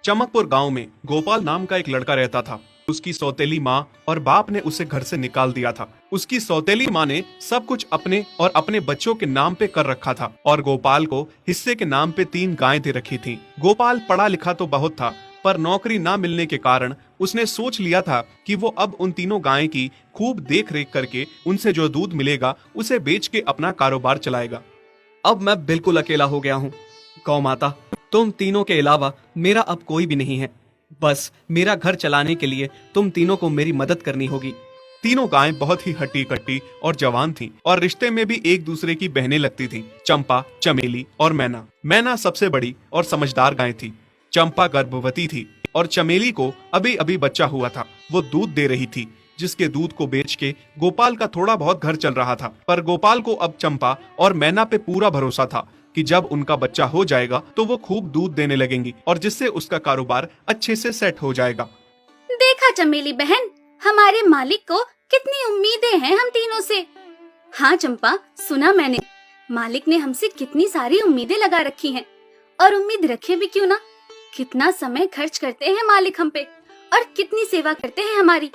चमकपुर गांव में गोपाल नाम का एक लड़का रहता था। उसकी सौतेली माँ और बाप ने उसे घर से निकाल दिया था। उसकी सौतेली माँ ने सब कुछ अपने और अपने बच्चों के नाम पे कर रखा था और गोपाल को हिस्से के नाम पे 3 गायें दे रखी थी। गोपाल पढ़ा लिखा तो बहुत था, पर नौकरी ना मिलने के कारण उसने सोच लिया था कि वो अब उन तीनों गायें की खूब देख रेख करके उनसे जो दूध मिलेगा उसे बेच के अपना कारोबार चलाएगा। अब मैं बिल्कुल अकेला हो गया हूँ। गौ माता, तुम तीनों के अलावा मेरा अब कोई भी नहीं है। बस मेरा घर चलाने के लिए तुम तीनों को मेरी मदद करनी होगी। तीनों गायें बहुत ही हट्टी कट्टी और जवान थीं और रिश्ते में भी एक दूसरे की बहनें लगती थीं। चंपा, चमेली और मैना। मैना सबसे बड़ी और समझदार गाय थी। चंपा गर्भवती थी और चमेली को अभी अभी बच्चा हुआ था। वो दूध दे रही थी, जिसके दूध को बेच के गोपाल का थोड़ा बहुत घर चल रहा था। पर गोपाल को अब चंपा और मैना पे पूरा भरोसा था कि जब उनका बच्चा हो जाएगा तो वो खूब दूध देने लगेंगी और जिससे उसका कारोबार अच्छे से सेट हो जाएगा। देखा चमेली बहन, हमारे मालिक को कितनी उम्मीदें हैं हम तीनों से। हाँ चंपा, सुना मैंने, मालिक ने हमसे कितनी सारी उम्मीदें लगा रखी हैं। और उम्मीद रखे भी क्यों ना, कितना समय खर्च करते हैं मालिक हम पे और कितनी सेवा करते हैं हमारी,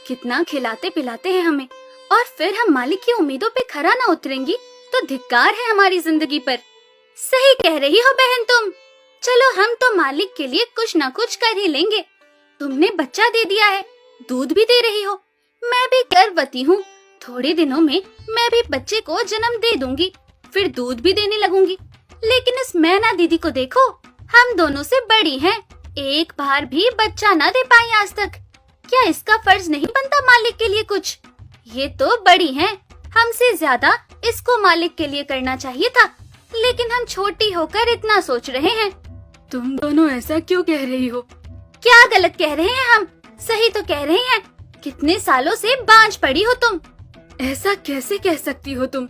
कितना खिलाते पिलाते हैं हमें। और फिर हम मालिक की उम्मीदों पे खरा ना उतरेंगी तो धिक्कार है हमारी जिंदगी पर। सही कह रही हो बहन तुम। चलो हम तो मालिक के लिए कुछ ना कुछ कर ही लेंगे। तुमने बच्चा दे दिया है, दूध भी दे रही हो, मैं भी गर्भवती हूँ। थोड़े दिनों में मैं भी बच्चे को जन्म दे दूंगी, फिर दूध भी देने लगूंगी। लेकिन इस मैना दीदी को देखो, हम दोनों से बड़ी हैं, एक बार भी बच्चा ना दे पाई आज तक। क्या इसका फर्ज नहीं बनता मालिक के लिए कुछ? ये तो बड़ी हैं, हमसे ज्यादा इसको मालिक के लिए करना चाहिए था, लेकिन हम छोटी होकर इतना सोच रहे हैं। तुम दोनों ऐसा क्यों कह रही हो? क्या गलत कह रहे हैं हम? सही तो कह रहे हैं। कितने सालों से बांझ पड़ी हो तुम। ऐसा कैसे कह सकती हो तुम?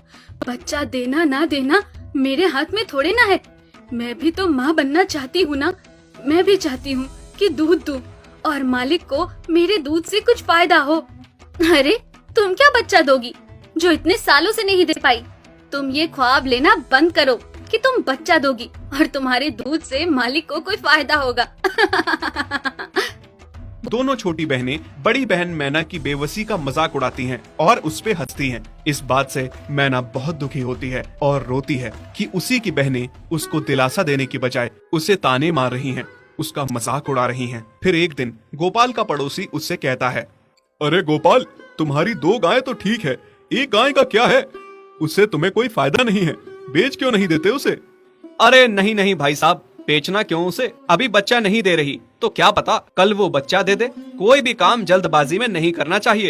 बच्चा देना ना देना मेरे हाथ में थोड़े ना है। मैं भी तो माँ बनना चाहती हूँ ना। मैं भी चाहती हूँ कि दूध दूँ और मालिक को मेरे दूध से कुछ फायदा हो। अरे तुम क्या बच्चा दोगी जो इतने सालों से नहीं दे पाई? तुम ये ख्वाब लेना बंद करो कि तुम बच्चा दोगी और तुम्हारे दूध से मालिक को कोई फायदा होगा। दोनों छोटी बहनें बड़ी बहन मैना की बेबसी का मजाक उड़ाती हैं और उस पे हंसती हैं। इस बात से मैना बहुत दुखी होती है और रोती है कि उसी की बहनें उसको दिलासा देने की बजाय उसे ताने मार रही हैं, उसका मजाक उड़ा रही हैं। फिर एक दिन गोपाल का पड़ोसी उससे कहता है, अरे गोपाल, तुम्हारी 2 गायें तो ठीक है, एक गाय का क्या है? उससे तुम्हें कोई फायदा नहीं है, बेच क्यों नहीं देते उसे? अरे नहीं नहीं भाई साहब, बेचना क्यों उसे? अभी बच्चा नहीं दे रही तो क्या पता कल वो बच्चा दे दे। कोई भी काम जल्दबाजी में नहीं करना चाहिए।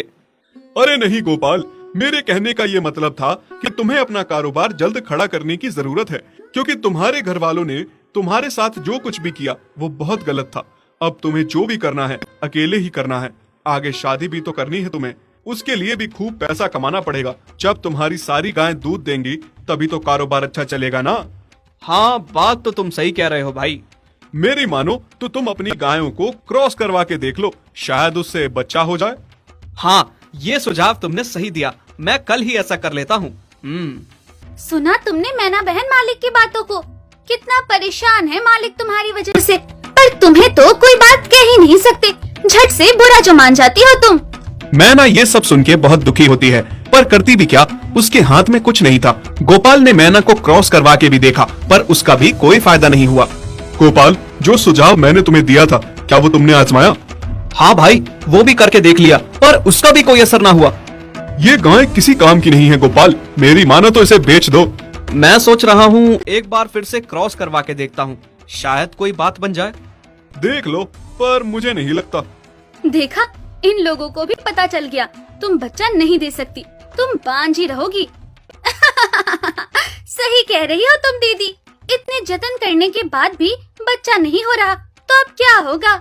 अरे नहीं गोपाल, मेरे कहने का ये मतलब था कि तुम्हें अपना कारोबार जल्द खड़ा करने की जरूरत है, क्योंकि तुम्हारे घर वालों ने तुम्हारे साथ जो कुछ भी किया वो बहुत गलत था। अब तुम्हें जो भी करना है अकेले ही करना है। आगे शादी भी तो करनी है तुम्हें, उसके लिए भी खूब पैसा कमाना पड़ेगा। जब तुम्हारी सारी गायें दूध देंगी तभी तो कारोबार अच्छा चलेगा ना। हाँ, बात तो तुम सही कह रहे हो भाई। मेरी मानो तो तुम अपनी गायों को क्रॉस करवा के देख लो, शायद उससे बच्चा हो जाए। हाँ, ये सुझाव तुमने सही दिया, मैं कल ही ऐसा कर लेता हूँ। सुना तुमने मैना बहन मालिक की बातों को? कितना परेशान है मालिक तुम्हारी वजह से। पर तुम्हें तो कोई बात कह ही नहीं सकते, झट से बुरा जो मान जाती हो तुम। मैना ये सब सुन के बहुत दुखी होती है, पर करती भी क्या, उसके हाथ में कुछ नहीं था। गोपाल ने मैना को क्रॉस करवा के भी देखा, पर उसका भी कोई फायदा नहीं हुआ। गोपाल, जो सुझाव मैंने तुम्हें दिया था, क्या वो तुमने आजमाया? हाँ भाई, वो भी करके देख लिया, पर उसका भी कोई असर ना हुआ। ये गाय किसी काम की नहीं है गोपाल, मेरी मानो तो इसे बेच दो। मैं सोच रहा हूँ एक बार फिर से क्रॉस करवा के देखता हूँ, शायद कोई बात बन जाए। देख लो, पर मुझे नहीं लगता। देखा, इन लोगों को भी पता चल गया, तुम बच्चा नहीं दे सकती, तुम बांझ ही रहोगी। सही कह रही हो तुम दीदी, इतने जतन करने के बाद भी बच्चा नहीं हो रहा तो अब क्या होगा?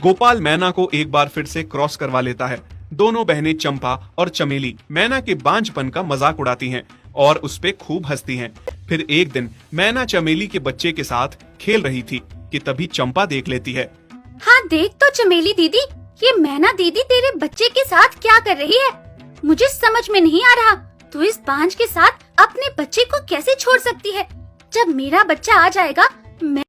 गोपाल मैना को एक बार फिर से क्रॉस करवा लेता है। दोनों बहनें चंपा और चमेली मैना के बांझपन का मजाक उड़ाती हैं और उस पे खूब हंसती हैं। फिर एक दिन मैना चमेली के बच्चे के साथ खेल रही थी कि तभी चंपा देख लेती है। हाँ देख तो चमेली दीदी, ये मैना दीदी तेरे बच्चे के साथ क्या कर रही है? मुझे समझ में नहीं आ रहा, तू इस बांझ के साथ अपने बच्चे को कैसे छोड़ सकती है? जब मेरा बच्चा आ जाएगा मैं